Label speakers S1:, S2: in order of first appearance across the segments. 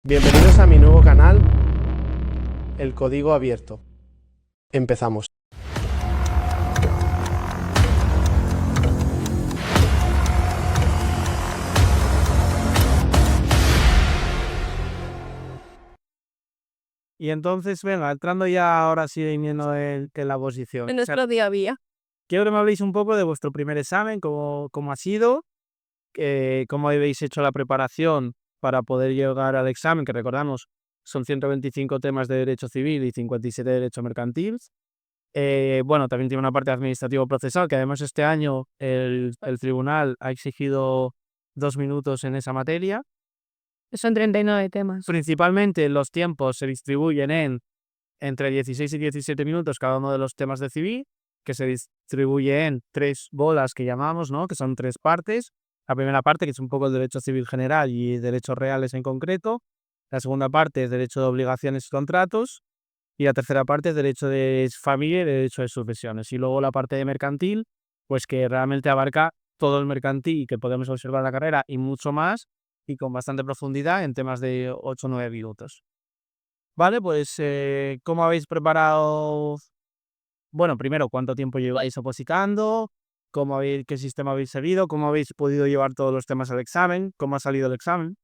S1: Bienvenidos a mi nuevo canal, El Código Abierto. Empezamos.
S2: Y entonces, venga, entrando ya ahora sí viniendo en la posición.
S3: En nuestro día a día.
S2: Quiero que me habléis un poco de vuestro primer examen, cómo ha sido, cómo habéis hecho la preparación para poder llegar al examen, que recordamos son 125 temas de derecho civil y 57 de derecho mercantil. Bueno, también tiene una parte administrativo-procesal, que además este año el tribunal ha exigido 2 minutos en esa materia.
S3: Son 39 temas.
S2: Principalmente los tiempos se distribuyen entre 16 y 17 minutos cada uno de los temas de civil, que se distribuye en 3 bolas que llamamos, ¿no? Que son 3 partes. La primera parte, que es un poco el derecho civil general y derechos reales en concreto. La segunda parte es derecho de obligaciones y contratos. Y la tercera parte es derecho de familia y derecho de sucesiones. Y luego la parte de mercantil, pues que realmente abarca todo el mercantil que podemos observar en la carrera y mucho más, y con bastante profundidad en temas de 8 o 9 minutos. Vale, pues, ¿cómo habéis preparado? Bueno, primero, ¿cuánto tiempo lleváis opositando? ¿Qué sistema habéis seguido? ¿Cómo habéis podido llevar todos los temas al examen? ¿Cómo ha salido el examen?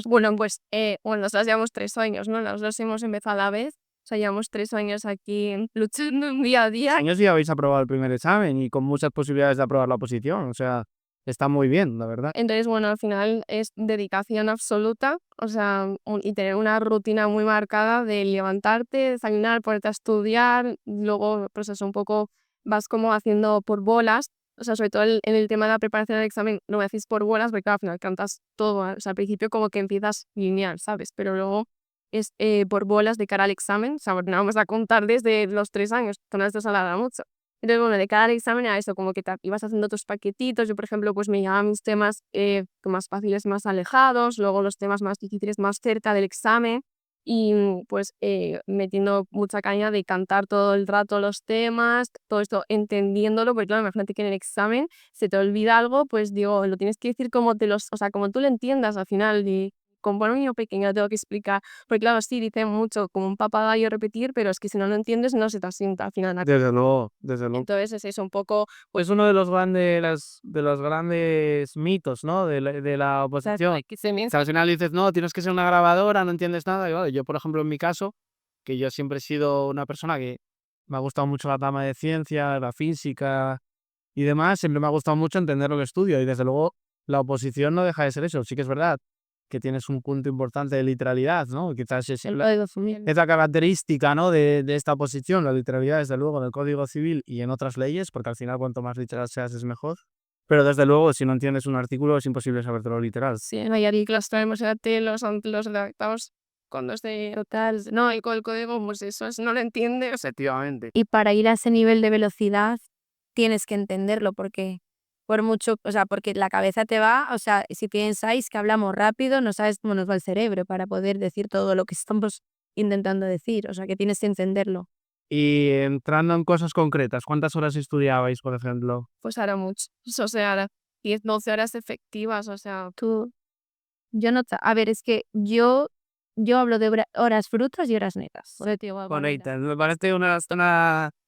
S3: Bueno, pues nosotros llevamos 3 años, ¿no? Los dos hemos empezado a la vez. O sea, llevamos 3 años aquí luchando día a día.
S2: Años ya habéis aprobado el primer examen y con muchas posibilidades de aprobar la oposición. O sea, está muy bien, la verdad.
S3: Entonces, bueno, al final es dedicación absoluta, o sea, y tener una rutina muy marcada de levantarte, desayunar, ponerte a estudiar, luego, pues eso, un poco vas como haciendo por bolas, o sea, sobre todo en el tema de la preparación del examen, no me hacéis por bolas, porque claro, al final cantas todo, o sea, al principio como que empiezas lineal, ¿sabes? Pero luego es por bolas de cara al examen, o sea, no vamos a contar desde los 3 años, que no esto se alarga mucho. Entonces, bueno, de cada examen era eso, como que ibas haciendo tus paquetitos. Yo, por ejemplo, pues me llevaba mis temas más fáciles, más alejados, luego los temas más difíciles más cerca del examen y pues metiendo mucha caña de cantar todo el rato los temas, todo esto entendiéndolo, porque claro, imagínate que en el examen se te olvida algo, pues digo, lo tienes que decir o sea, como tú lo entiendas al final, y como para un niño pequeño tengo que explicar, porque claro, sí, dice mucho como un papagayo repetir, pero es que si no lo entiendes no se te asienta al final.
S2: Desde luego, desde luego.
S3: Entonces es eso un poco,
S2: Es uno de los grandes mitos, ¿no? De la oposición.
S3: que se me
S2: O sea, al final dices, no, tienes que ser una grabadora, no entiendes nada. Y vale, yo, por ejemplo, en mi caso, que yo siempre he sido una persona que me ha gustado mucho la rama de ciencia, la física y demás, siempre me ha gustado mucho entender lo que estudio. Y desde luego, la oposición no deja de ser eso. Sí que es verdad que tienes un punto importante de literalidad, ¿no? Quizás es la característica, ¿no? de esta oposición, la literalidad, desde luego, en el Código Civil y en otras leyes, porque al final cuanto más literal seas es mejor. Pero desde luego, si no entiendes un artículo, es imposible sabértelo literal.
S3: sí, en Nayarit los traemos a ti, los redactamos cuando esté total, no, y con el código, pues eso, si no lo entiendes.
S2: Efectivamente.
S4: Y para ir a ese nivel de velocidad tienes que entenderlo porque por mucho, o sea, porque la cabeza te va, o sea, si pensáis que hablamos rápido, no sabes cómo nos va el cerebro para poder decir todo lo que estamos intentando decir, o sea, que tienes que entenderlo.
S2: Y entrando en cosas concretas, ¿cuántas horas estudiabais, por ejemplo?
S3: Pues ahora mucho, o sea, ahora 10, 12 horas efectivas, o sea,
S4: Tú, yo no, a ver, es que yo hablo de horas brutas y horas netas. O sea, te digo,
S2: Bonita, me parece una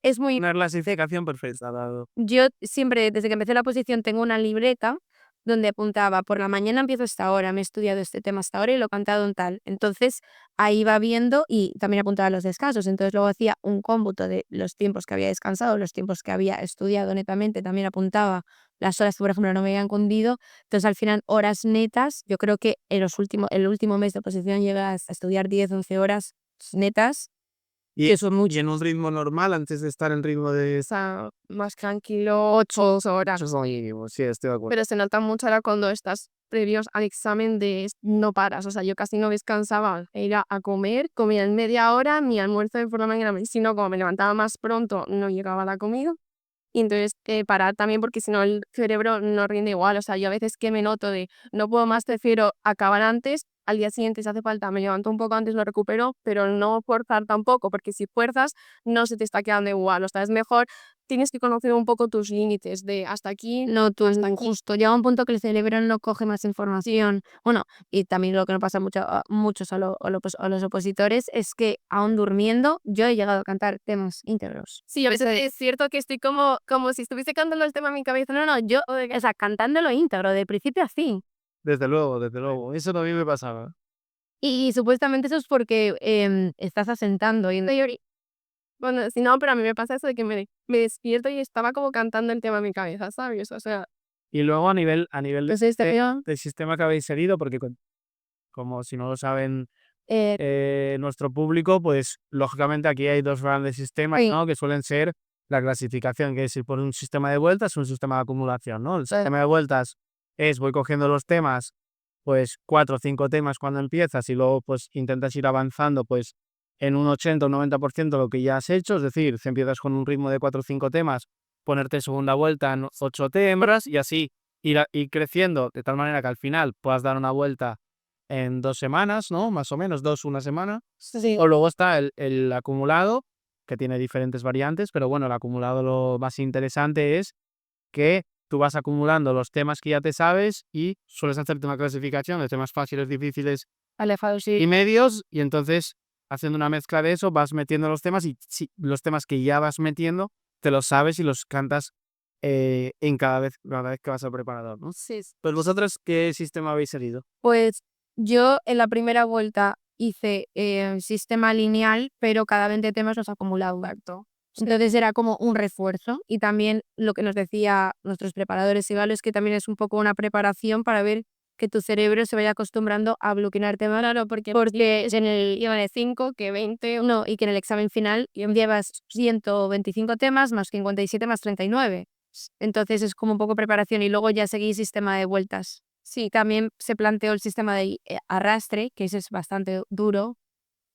S4: es muy,
S2: clasificación perfecta, dado.
S4: yo siempre, desde que empecé la posición, tengo una libreta donde apuntaba, por la mañana empiezo a esta hora, me he estudiado este tema hasta ahora y lo he cantado en tal. Entonces, ahí iba viendo y también apuntaba los descansos. Entonces, luego hacía un cómputo de los tiempos que había descansado, los tiempos que había estudiado netamente, también apuntaba las horas que, por ejemplo, no me habían cundido. Entonces, al final, horas netas, yo creo que el último mes de posición llegué a estudiar 10 11 horas netas.
S2: Y eso muy en un ritmo normal antes de estar en ritmo de...
S3: o sea, más tranquilo, 8 horas.
S2: Sí, estoy de acuerdo.
S3: Pero se nota mucho ahora cuando estás previos al examen no paras, o sea, yo casi no descansaba, era a comer, comía en media hora, mi almuerzo de por la mañana, si no, como me levantaba más pronto, no llegaba la comida. Y entonces parar también porque si no el cerebro no rinde igual, o sea, yo a veces que me noto de no puedo más, prefiero acabar antes al día siguiente, si hace falta, me levanto un poco antes, lo recupero, pero no forzar tampoco, porque si fuerzas, no se te está quedando igual. O sea, es mejor, tienes que conocer un poco tus límites de hasta aquí,
S4: No, tú
S3: hasta aquí.
S4: justo. Llega un punto que el cerebro no coge más información. Bueno, y también lo que nos pasa muchos a los opositores es que aún durmiendo yo he llegado a cantar temas íntegros.
S3: Sí, a veces es cierto que estoy como si estuviese cantando el tema en mi cabeza.
S4: No, yo, o sea, cantándolo íntegro, de principio a fin.
S2: Desde luego, desde luego. Eso a mí me pasaba.
S4: Y supuestamente eso es porque estás asentando.
S3: Bueno, si no, pero a mí me pasa eso de que me despierto y estaba como cantando el tema en mi cabeza, ¿sabes? O sea,
S2: Y luego a nivel
S4: Entonces,
S2: del sistema que habéis herido, porque como si no lo saben nuestro público, pues lógicamente aquí hay dos grandes sistemas,
S4: Sí.
S2: ¿no? Que suelen ser la clasificación, que es ir por un sistema de vueltas y un sistema de acumulación, ¿no? El sistema de vueltas es voy cogiendo los temas, pues 4 o 5 temas cuando empiezas y luego pues intentas ir avanzando pues en un 80 o 90% lo que ya has hecho, es decir, si empiezas con un ritmo de 4 o 5 temas, ponerte segunda vuelta en 8 temas y así ir creciendo de tal manera que al final puedas dar una vuelta en 2 semanas, ¿no? Más o menos, 2, una semana.
S4: Sí.
S2: O luego está el acumulado, que tiene diferentes variantes, pero bueno, el acumulado lo más interesante es que tú vas acumulando los temas que ya te sabes y sueles hacerte una clasificación de temas fáciles, difíciles
S4: Alejados,
S2: y
S4: sí.
S2: medios, y entonces haciendo una mezcla de eso vas metiendo los temas y los temas que ya vas metiendo te los sabes y los cantas en cada vez que vas al preparador, ¿no?
S3: sí.
S2: Pues vosotros, ¿qué sistema habéis seguido?
S4: Pues yo en la primera vuelta hice sistema lineal, pero cada 20 temas los acumulaba.
S3: Exacto.
S4: Entonces era como un refuerzo. Y también lo que nos decía nuestros preparadores y Galo es que también es un poco una preparación para ver que tu cerebro se vaya acostumbrando a bloquear temas.
S3: Claro, porque
S4: En el
S3: iba de 5, que 20.
S4: no, y que en el examen final llevas 125 temas más 57 más 39. Entonces es como un poco preparación y luego ya seguí sistema de vueltas. Sí, también se planteó el sistema de arrastre, que ese es bastante duro,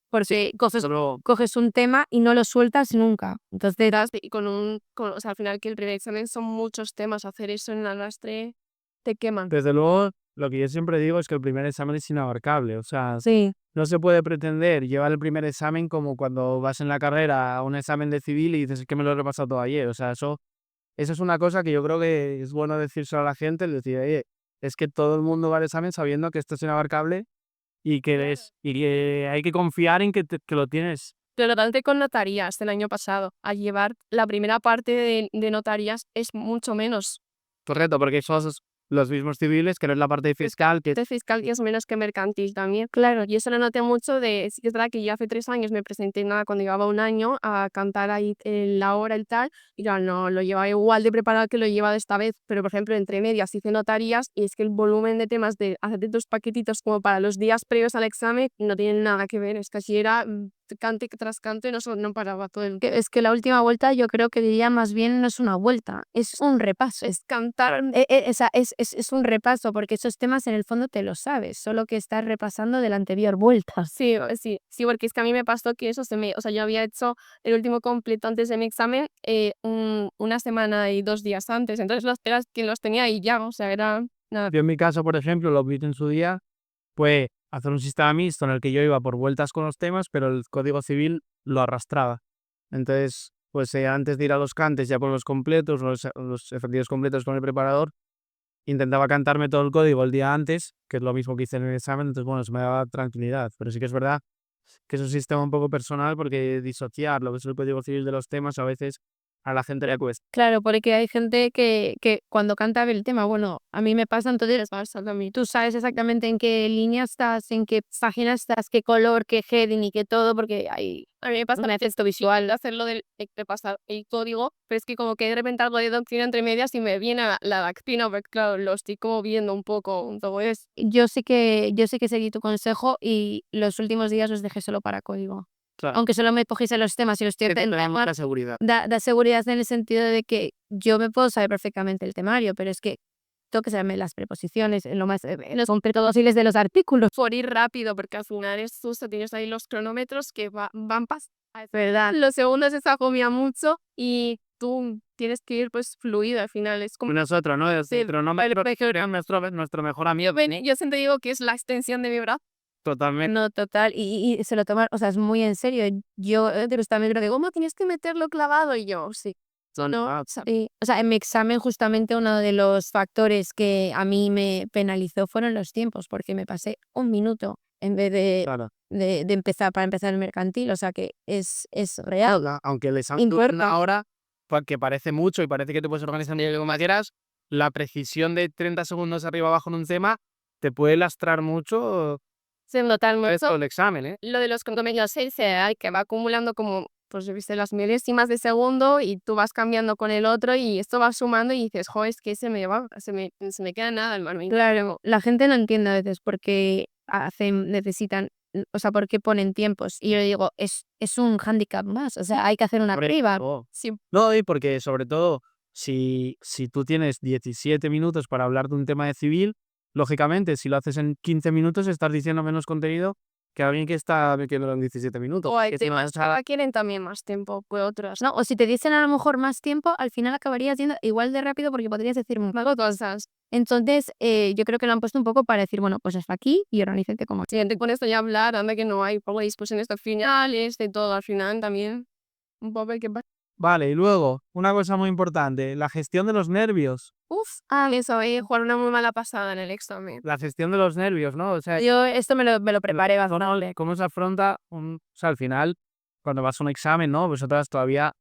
S4: porque coges un tema y no lo sueltas nunca. Entonces,
S3: Y o sea, al final que el primer examen son muchos temas, hacer eso en el arrastre te queman.
S2: Desde luego, lo que yo siempre digo es que el primer examen es inabarcable. O sea,
S4: sí,
S2: no se puede pretender llevar el primer examen como cuando vas en la carrera a un examen de civil y dices es que me lo he repasado todo ayer. O sea, eso es una cosa que yo creo que es bueno decírselo a la gente, es decir, oye, es que todo el mundo va al examen sabiendo que esto es inabarcable y que hay que confiar en que lo tienes.
S3: Pero tanto con notarías el año pasado, a llevar la primera parte de notarías es mucho menos.
S2: Correcto, porque son los mismos civiles, que no es la parte fiscal, que
S3: De fiscal y es menos que mercantil también. Claro, y eso lo noté mucho sí que es verdad que yo hace 3 años me presenté cuando llevaba un año a cantar ahí la hora y tal, y claro, no lo llevaba igual de preparado que lo he llevado esta vez, pero por ejemplo entre medias hice notarías y es que el volumen de temas de hacerte tus paquetitos como para los días previos al examen no tienen nada que ver, es que así era cante tras cante, no paraba todo el
S4: es que la última vuelta yo creo que diría más bien no es una vuelta, es un repaso.
S3: es cantar.
S4: Es un repaso porque esos temas en el fondo te los sabes, solo que estás repasando de la anterior vuelta.
S3: Sí, porque es que a mí me pasó que eso o sea, yo había hecho el último completo antes de mi examen una semana y 2 días antes, entonces los tenía ahí ya, o sea, era nada.
S2: yo en mi caso, por ejemplo, lo vi en su día, fue hacer un sistema mixto en el que yo iba por vueltas con los temas, pero el Código Civil lo arrastraba. Entonces, pues antes de ir a los cantes ya por los completos, los ejercicios completos con el preparador, intentaba cantarme todo el código el día antes, que es lo mismo que hice en el examen, entonces bueno, eso me daba tranquilidad. Pero sí que es verdad que es un sistema un poco personal porque disociar lo que es el Código Civil de los temas a veces a la gente le cuesta.
S4: Claro, porque hay gente que cuando canta el tema, bueno, a mí me pasa, entonces tú sabes exactamente en qué línea estás, en qué página estás, qué color, qué heading y qué todo, porque hay
S3: A mí me pasa un efecto visual hacerlo de pasar el código, pero es que como que de repente algo de doctrina entre medias y me viene la doctrina, porque claro, lo estoy como viendo un poco, entonces
S4: yo sí que seguí tu consejo y los últimos días los dejé solo para código.
S2: Claro.
S4: Aunque solo me cogiese los temas y los
S2: Que
S4: estoy
S2: te da más seguridad.
S4: da seguridad en el sentido de que yo me puedo saber perfectamente el temario, pero es que tengo que saberme las preposiciones, en los completos posibles de los artículos.
S3: por ir rápido, porque al final es justo, tienes ahí los cronómetros que van pasando.
S4: ¿Verdad?
S3: Los segundos se agobia mucho y tú tienes que ir pues fluido al final, es como...
S2: Nosotros, ¿no?
S3: Sí,
S2: Pero no me nuestro mejor amigo.
S3: Yo siempre digo que es la extensión de mi brazo.
S2: Totalmente.
S4: No, total, y se lo toman, o sea, es muy en serio. Yo también creo que, ¿cómo tienes que meterlo clavado? Y yo, sí. No, sí. O sea, en mi examen justamente uno de los factores que a mí me penalizó fueron los tiempos, porque me pasé 1 minuto en vez
S2: Claro.
S4: de empezar para empezar el mercantil, o sea que es real.
S2: Aunque el examen dure
S4: Importa.
S2: 1 hora, que parece mucho y parece que te puedes organizar como quieras, la precisión de 30 segundos arriba abajo en un tema te puede lastrar mucho
S3: Se nota
S2: el resto
S3: mucho
S2: del examen, ¿eh?
S3: lo de los contenidos que va acumulando como, pues yo qué sé, las milésimas de segundo y tú vas cambiando con el otro y esto va sumando y dices, jo, es que se me queda nada, hermano.
S4: Claro, la gente no entiende a veces por qué necesitan, o sea, por qué ponen tiempos. Y yo digo, es un hándicap más, o sea, hay que hacer una
S2: Hombre,
S4: criba.
S2: no.
S3: Sí,
S2: No, y porque sobre todo, si tú tienes 17 minutos para hablar de un tema de civil, lógicamente, si lo haces en 15 minutos, estás diciendo menos contenido que alguien que está metiéndolo en 17 minutos.
S3: o hay
S2: Que encima
S3: temas
S2: es a-
S3: que quieren también más tiempo que otros.
S4: ¿No? O si te dicen a lo mejor más tiempo, al final acabarías yendo igual de rápido porque podrías decir más.
S3: Más cosas.
S4: Entonces, yo creo que lo han puesto un poco para decir, bueno, pues hasta aquí y organízate como.
S3: Si te pones ya a hablar, anda que no hay poco de discusiones finales, de todo al final también. Un papel que
S2: Vale, y luego, una cosa muy importante, la gestión de los nervios.
S3: eso, jugar una muy mala pasada en el examen.
S2: La gestión de los nervios, ¿no? O sea,
S4: Yo esto me lo preparé bastante.
S2: ¿cómo se afronta o sea, al final, cuando vas a un examen, ¿no? Vosotras todavía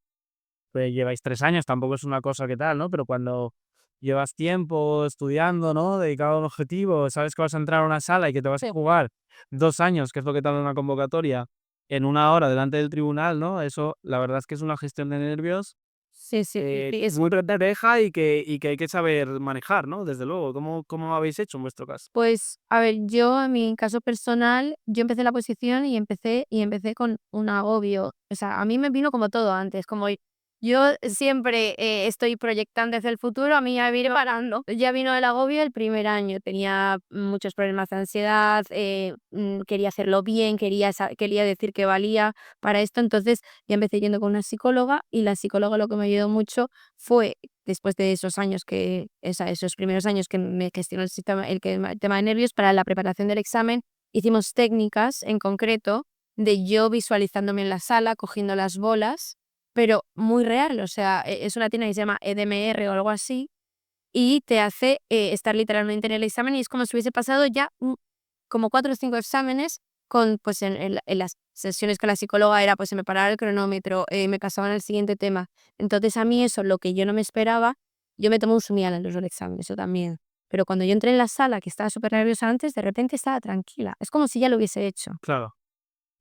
S2: lleváis 3 años, tampoco es una cosa que tal, ¿no? Pero cuando llevas tiempo estudiando, ¿no? Dedicado a un objetivo, sabes que vas a entrar a una sala y que te vas a jugar 2 años, que es lo que tarda una convocatoria, en 1 hora delante del tribunal, ¿no? Eso, la verdad es que es una gestión de nervios
S4: Sí, es
S2: muy compleja y que hay que saber manejar, ¿no? Desde luego. ¿Cómo habéis hecho en vuestro caso?
S4: Pues, a ver, yo en mi caso personal, yo empecé la posición y empecé con un agobio. O sea, a mí me vino como todo antes, como yo siempre estoy proyectando hacia el futuro, a mí ya me vino parando. Ya vino el agobio el primer año, tenía muchos problemas de ansiedad, quería hacerlo bien, quería decir que valía para esto, entonces ya empecé yendo con una psicóloga y la psicóloga lo que me ayudó mucho fue después de esos años esos primeros años que me gestionó el tema de nervios, para la preparación del examen, hicimos técnicas en concreto de yo visualizándome en la sala, cogiendo las bolas, pero muy real, o sea, es una técnica que se llama EDMR o algo así, y te hace estar literalmente en el examen y es como si hubiese pasado ya como 4 o 5 exámenes con, pues en las sesiones con la psicóloga era, pues se me paraba el cronómetro, me pasaban al siguiente tema. Entonces a mí eso, lo que yo no me esperaba, yo me tomé un Sunial en los exámenes, eso también. Pero cuando yo entré en la sala, que estaba súper nerviosa antes, de repente estaba tranquila. Es como si ya lo hubiese hecho.
S2: Claro.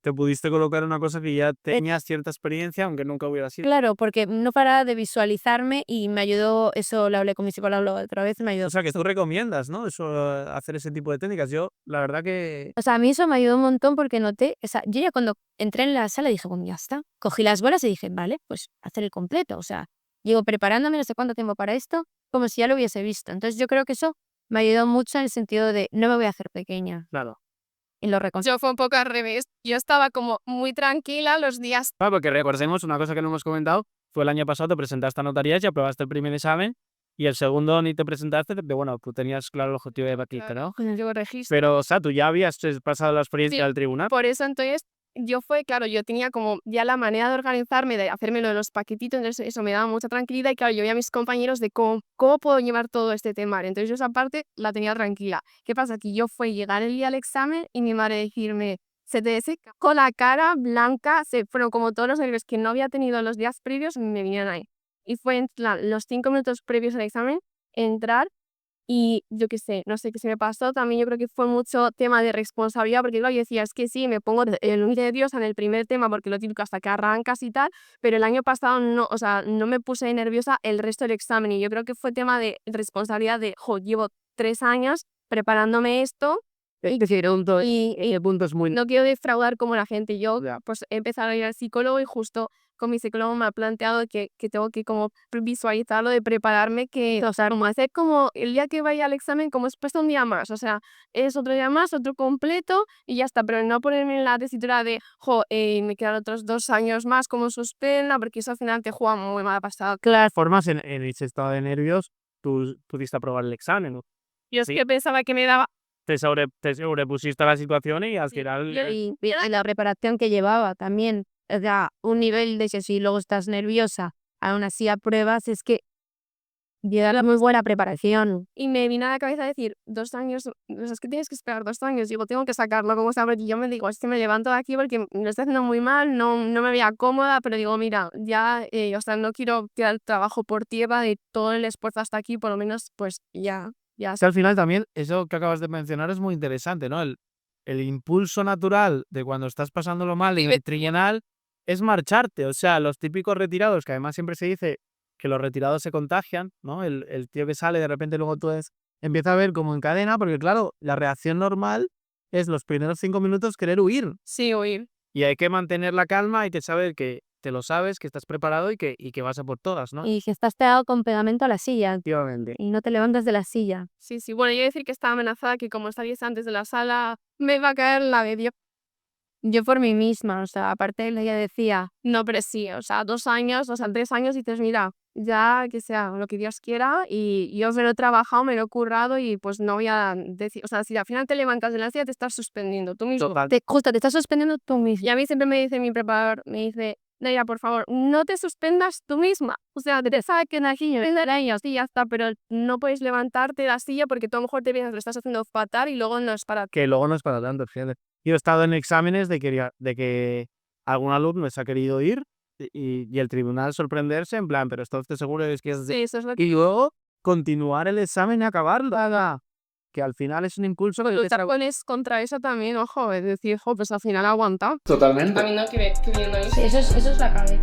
S2: Te pudiste colocar una cosa que ya tenías cierta experiencia, aunque nunca hubiera sido.
S4: Claro, porque no paraba de visualizarme y me ayudó, eso lo hablé con mi psicóloga otra vez, me ayudó.
S2: O sea, que tú recomiendas, ¿no? Eso, hacer ese tipo de técnicas. Yo, la verdad que
S4: O sea, a mí eso me ayudó un montón porque noté, o sea, yo ya cuando entré en la sala dije, bueno, ya está. Cogí las bolas y dije, vale, pues hacer el completo. O sea, llevo preparándome no sé cuánto tiempo para esto, como si ya lo hubiese visto. Entonces yo creo que eso me ayudó mucho en el sentido de no me voy a hacer pequeña.
S2: claro.
S4: Y lo reconozco.
S3: Yo fue un poco al revés. Yo estaba como muy tranquila los días.
S2: Claro, porque recordemos una cosa que no hemos comentado, fue el año pasado te presentaste a notarías y aprobaste el primer examen y el segundo ni te presentaste, bueno, tú tenías claro el objetivo de batirte, ¿no?
S3: Con el registro.
S2: Pero, o sea, tú ya habías pasado la experiencia
S3: Sí.
S2: del tribunal.
S3: Por eso entonces claro, yo tenía como ya la manera de organizarme, de hacerme lo de los paquetitos, entonces eso me daba mucha tranquilidad y claro, yo veía a mis compañeros de cómo puedo llevar todo este temario. Entonces yo esa parte la tenía tranquila. ¿Qué pasa? Que yo fue llegar el día al examen y mi madre decirme, se te secó la cara blanca, fueron como todos los nervios que no había tenido los días previos, me vinieron ahí. Y fue en plan, los 5 minutos previos al examen, entrar. Y yo qué sé, no sé qué se me pasó, también yo creo que fue mucho tema de responsabilidad, porque claro, yo decía, es que sí, me pongo el humilde de Dios en el primer tema, porque lo típico hasta que arrancas y tal, pero el año pasado no, o sea, no me puse nerviosa el resto del examen, y yo creo que fue tema de responsabilidad de, llevo 3 años preparándome esto,
S2: Y el punto es muy...
S3: no quiero defraudar como la gente, yo
S2: Ya.
S3: pues he empezado a ir al psicólogo y justo con mi psicólogo me ha planteado que tengo que como visualizarlo, de prepararme, o sea, como hacer como el día que vaya al examen como es puesto un día más, o sea, es otro día más, otro completo y ya está, pero no ponerme en la tesitura de, me quedan otros 2 años más como suspenda, porque eso al final te juega muy mal pasado.
S2: Claro, formas en ese estado de nervios, tú pudiste aprobar el examen, ¿no?
S3: Yo es
S2: Sí.
S3: que pensaba que me daba
S2: te sobrepusiste a la situación y al final...
S4: Y la preparación que llevaba también, o sea, un nivel de que si luego estás nerviosa, aún así apruebas, es que lleva muy buena preparación.
S3: Y me vino a la cabeza decir, 2 años, o sea, es que tienes que esperar 2 años. Digo, tengo que sacarlo como sea, porque yo me digo, es que me levanto de aquí porque me lo estoy haciendo muy mal, no me veía cómoda, pero digo, mira, ya, o sea, no quiero tirar el trabajo por tierra de todo el esfuerzo hasta aquí, por lo menos, pues ya.
S2: Es que al final también, eso que acabas de mencionar es muy interesante, ¿no? El impulso natural de cuando estás pasándolo mal y trienal es marcharte. O sea, los típicos retirados, que además siempre se dice que los retirados se contagian, ¿no? El tío que sale, de repente luego tú empieza a ver como en cadena, porque claro, la reacción normal es los primeros 5 minutos querer huir.
S3: Sí, huir.
S2: Y hay que mantener la calma, hay que saber que te lo sabes, que estás preparado y que vas a por todas, ¿no?
S4: Y que estás pegado con pegamento a la silla
S2: Efectivamente.
S4: y no te levantas de la silla.
S3: Sí, sí. Bueno, yo iba a decir que estaba amenazada que como saliese antes de la sala, me iba a caer la de Dios.
S4: Yo por mí misma, o sea, aparte ella decía,
S3: No, pero sí, o sea, 2 años, o sea, 3 años y dices, mira, ya que sea lo que Dios quiera y yo me lo he trabajado, me lo he currado y pues no voy a decir, o sea, si al final te levantas de la silla te estás suspendiendo tú mismo.
S2: Total.
S4: te estás suspendiendo tú mismo.
S3: Y a mí siempre me dice mi preparador, me dice, Nerea, por favor, no te suspendas tú misma. O sea, te saquen aquí, ellos, sí, ya está, pero no puedes levantarte de la silla porque tú a lo mejor te piensas que lo estás haciendo fatal y luego no es para ti.
S2: Que luego no es para tanto, fíjate. Yo he estado en exámenes de que algún alumno se ha querido ir y el tribunal sorprenderse en plan, pero ¿estás seguro es que es
S3: Sí, eso es lo que...
S2: Y luego continuar el examen y acabarlo. Que al final es un impulso que
S3: Luchar pones contra eso también, ojo, es decir, pues al final aguanta.
S1: Totalmente.
S3: A mí no, que viendo eso.
S4: Eso es la cabeza.